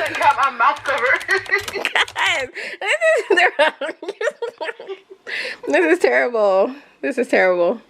I got my mouth covered. Guys, this is terrible. This is terrible.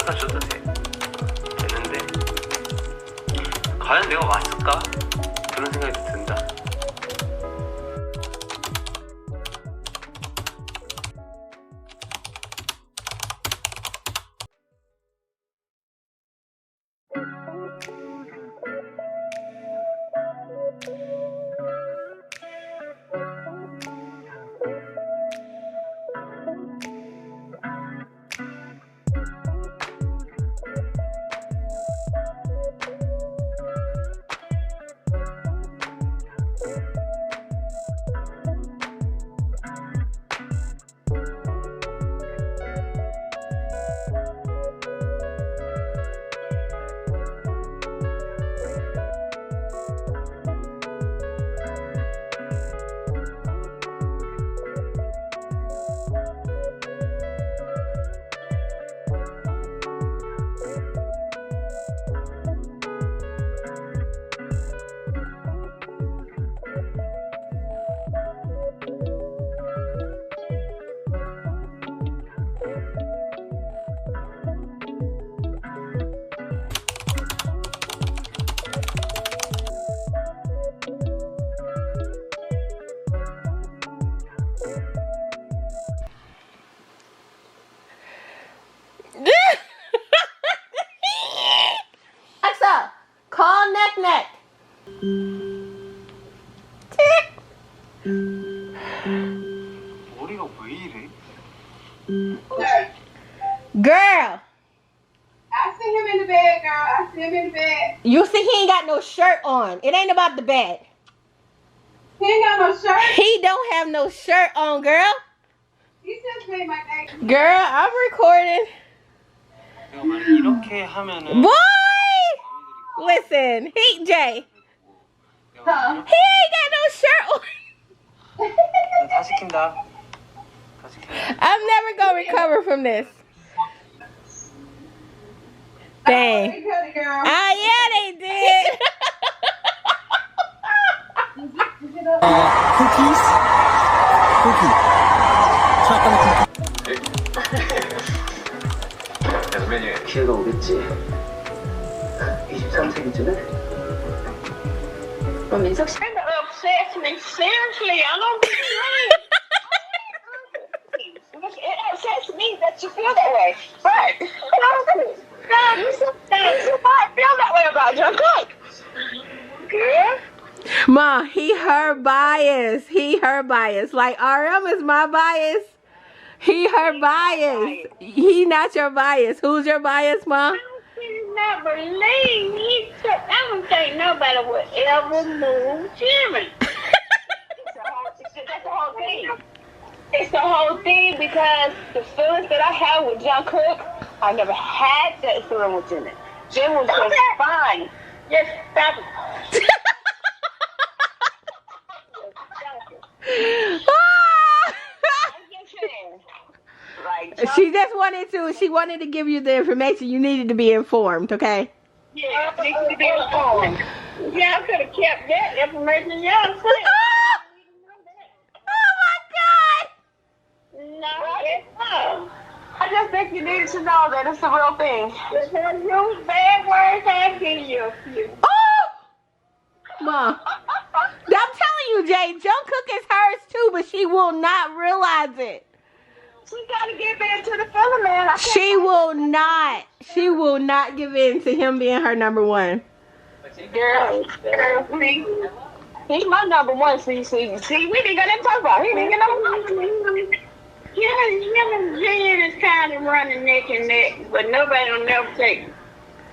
받아줘도 되는데 과연 내가 왔을까? 그런 생각이 든다. 머리가 왜 이래? Girl, I see him in the bed, girl. I see him in the bed. you see he ain't got no shirt on. It ain't about the bed. He ain't got no shirt. He don't have no shirt on, girl. He just made my day. Girl, I'm recording. 내가 만약 이렇게 하면은 Boy! Listen, Jay. He ain't got no shirt on. 다 시킨다. 다 시킨다. I'm never gonna recover from this. Dang. He cut it, girl. Ah, yeah, they did. 쿠키스? 쿠키. 초콜릿 그래서 메뉴에 기회가 오겠지. 23세기쯤에? You're upset me. Seriously, I don't be playing. It upsets me that you feel that way. But, God, you might feel that way about Jungkook. Girl. Ma, he her bias. He her bias. Like RM is my bias. He her bias. He not your bias. Who's your bias, Ma? I cannot believe he took. I don't think nobody would ever move Jimmy. That's the whole thing. It's the whole thing because the feelings that I have with Jungkook, I never had that feeling with Jimmy. Jim was just fine. Just stop it. She just wanted to give you the information you needed to be informed, okay? Yeah, I need to be informed. Yeah, I could have kept that information. Yeah, Oh my God! No, I just think you needed to know that it's a real thing. Because you bad words have given you a few. Oh! Ma, I'm telling you, Jay, Jungkook is hers too, but she will not realize it. She gotta get back to the feeling, man. She will not. She will not give in to him being her number one. Girl, see, he's my number one. See, we didn't gonna talk about. He didn't get number one. Yeah, him and Jen is kind of running neck and neck, but nobody will never take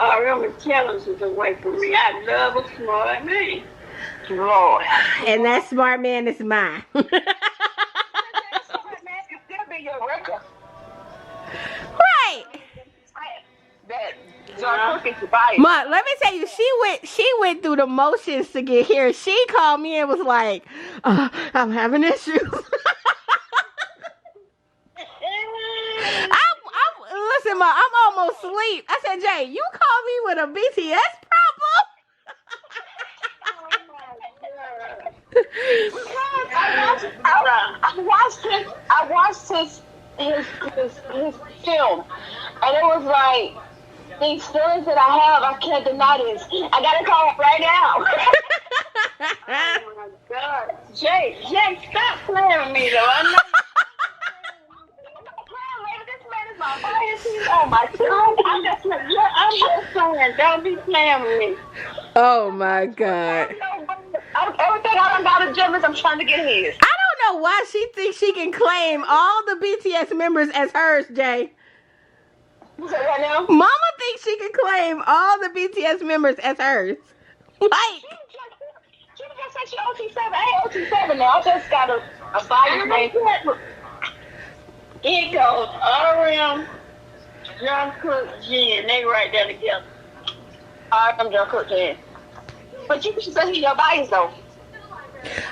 real intelligence away from me. I love a smart man. Lord. And that smart man is mine. Right. That Jungkook is biased. Ma, let me tell you, she went through the motions to get here. She called me and was like, I'm having issues. Listen, Ma, I'm almost asleep. I said, Jay, you called me with a BTS problem? I watched his film, and it was like these feelings that I have. I can't deny this. I gotta call it right now. Oh my God, Jay, stop playing with me though. I know. This man is my bias. Oh my God, I'm just saying, don't be playing with me. Oh my God. Everything I done got a gym is I'm trying to get his. I don't know why she thinks she can claim all the BTS members as hers, Jay. You said what now? Mama thinks she can claim all the BTS members as hers. Like, She just said she OT7. I ain't OT7 now. I just got a bias name. It goes RM, Jungkook, Jen. They right there together. RM, Jungkook, Jen. But you should say he's your bias though.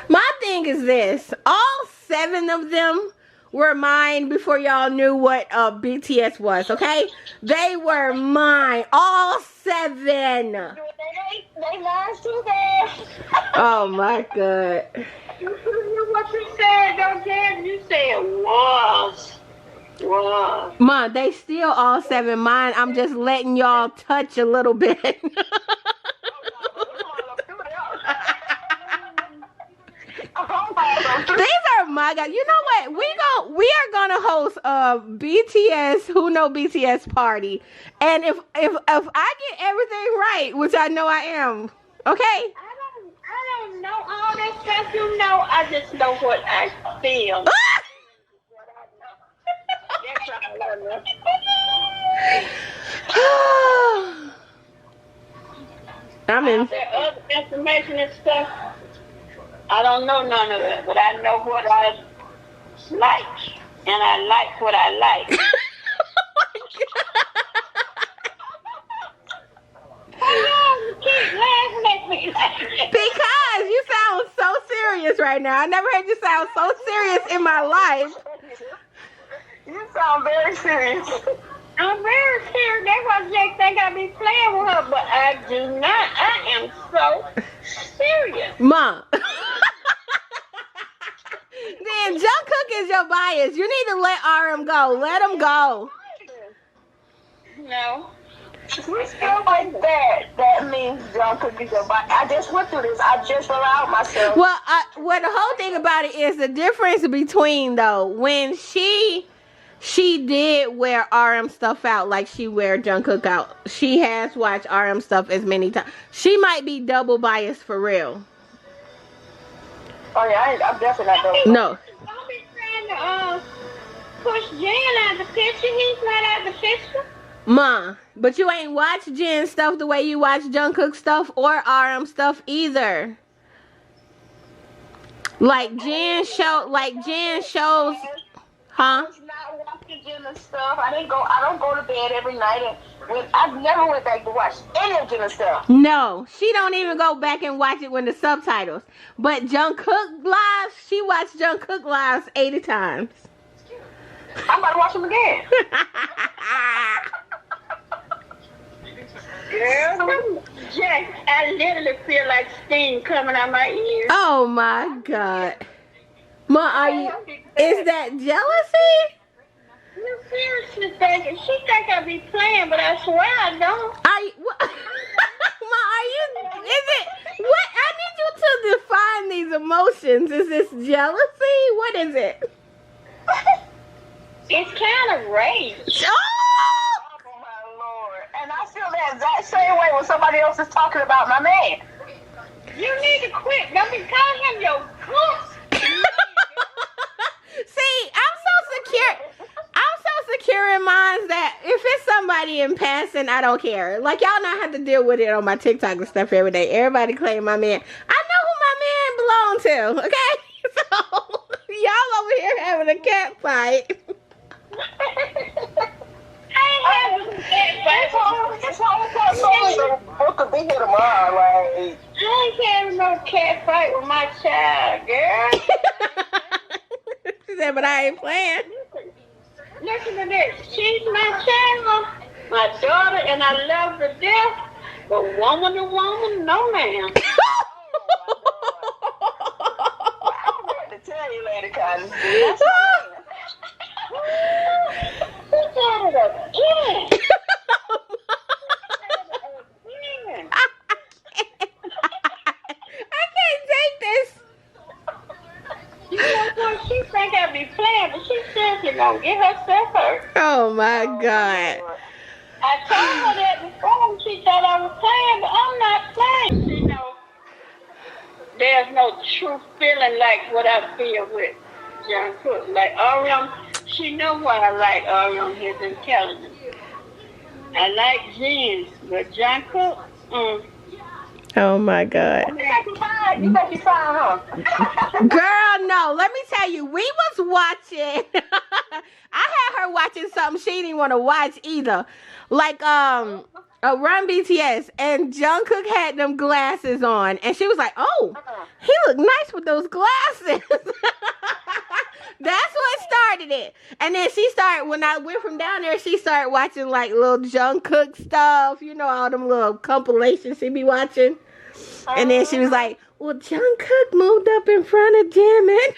my thing is this. All 7 of them were mine before y'all knew what BTS was, okay? They were mine. All 7. They lies too bad. Oh my God. What you said, don't care. You said was. Ma, they still all 7 mine. I'm just letting y'all touch a little bit. These are my guys. You know what? We are gonna host a BTS Who Know BTS party, and if I get everything right, which I know I am, okay? don't know all that stuff, you know. I just know what I feel. That's all I know. I'm in. There other information and stuff. I don't know none of it, but I know what I like, and I like what I like. You keep laughing at me like that. Because you sound so serious right now. I never heard you sound so serious in my life. You sound very serious. I'm very serious. That's why they think I be playing with her, but I do not. I am so serious. Ma. Then Jungkook is your bias. You need to let RM go. Let him go. No. Like that means Jungkook is your bias. I just went through this. I just allowed myself. Well, what the whole thing about it is the difference between, though, when she did wear RM stuff out like she wear Jungkook out. She has watched RM stuff as many times. She might be double biased for real. Oh yeah, I'm definitely not double. No. Don't be trying to push Jen out of the picture. He's not out of the picture. Ma, but you ain't watched Jen stuff the way you watch Jungkook stuff or RM stuff either. Like Jen shows, huh? I was not watching Jenna's stuff. I don't go to bed every night, and I never went back to watch any of Jenna's stuff. No, she don't even go back and watch it with the subtitles. But Jungkook lives, she watched Jungkook lives 80 times. I'm about to watch them again. Girl, Jack, I literally feel like steam coming out my ears. Oh my God. Ma, are you, is that jealousy? You seriously thinking? She think I be playing, but I swear I don't. Are you, Ma, are you, is it, what, I need you to define these emotions. Is this jealousy? What is it? It's kind of rage. Oh! Oh my Lord. And I feel that exact same way when somebody else is talking about my man. You need to quit. Don't be calling him your goose. See, I'm so secure in mine that if it's somebody in passing, I don't care. Like, y'all not have to deal with it on my TikTok and stuff every day. Everybody claim my man. I know who my man belong to, okay? So, y'all over here having a cat fight. I ain't having a cat fight. It's all book will be here tomorrow, like. I ain't having no cat fight with my child, girl. She said, but I ain't playing. Listen to this. She's my child, my daughter, and I love her to death. But woman to woman, no ma'am. I'm going to tell you later, cause that's my man. Look at it again. I can't take this. You know what? She think I be playing, but she seriously gonna get herself hurt. Oh my God. I told her that before, and she thought I was playing, but I'm not playing. You know, there's no true feeling like what I feel with Jungkook. Like Orion, she know why I like Orion, his intelligence. I like Jin, but Jungkook, Oh my God. You bet you fine, huh? Girl, no. Let me tell you, we was watching. I had her watching something she didn't want to watch either. Like a Run BTS, and Jungkook had them glasses on, and she was like, "Oh, he looked nice with those glasses." That's what started it. And then she started, when I went from down there, she started watching like little Jungkook stuff, you know, all them little compilations she be watching. And then she was like, well, Jungkook moved up in front of Jimin.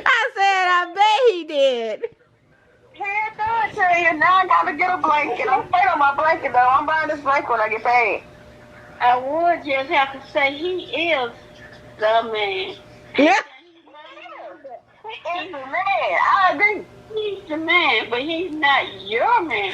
I said, I bet he did. I tell you, now I gotta get a blanket. I'm afraid on my blanket though. I'm buying this blanket when I get paid. I would just have to say he is the man. Yeah. He's the man. I agree. He's the man, but he's not your man.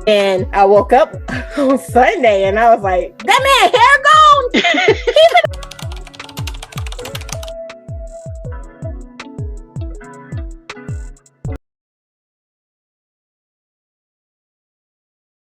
And I woke up on Sunday and I was like, that man hair gone.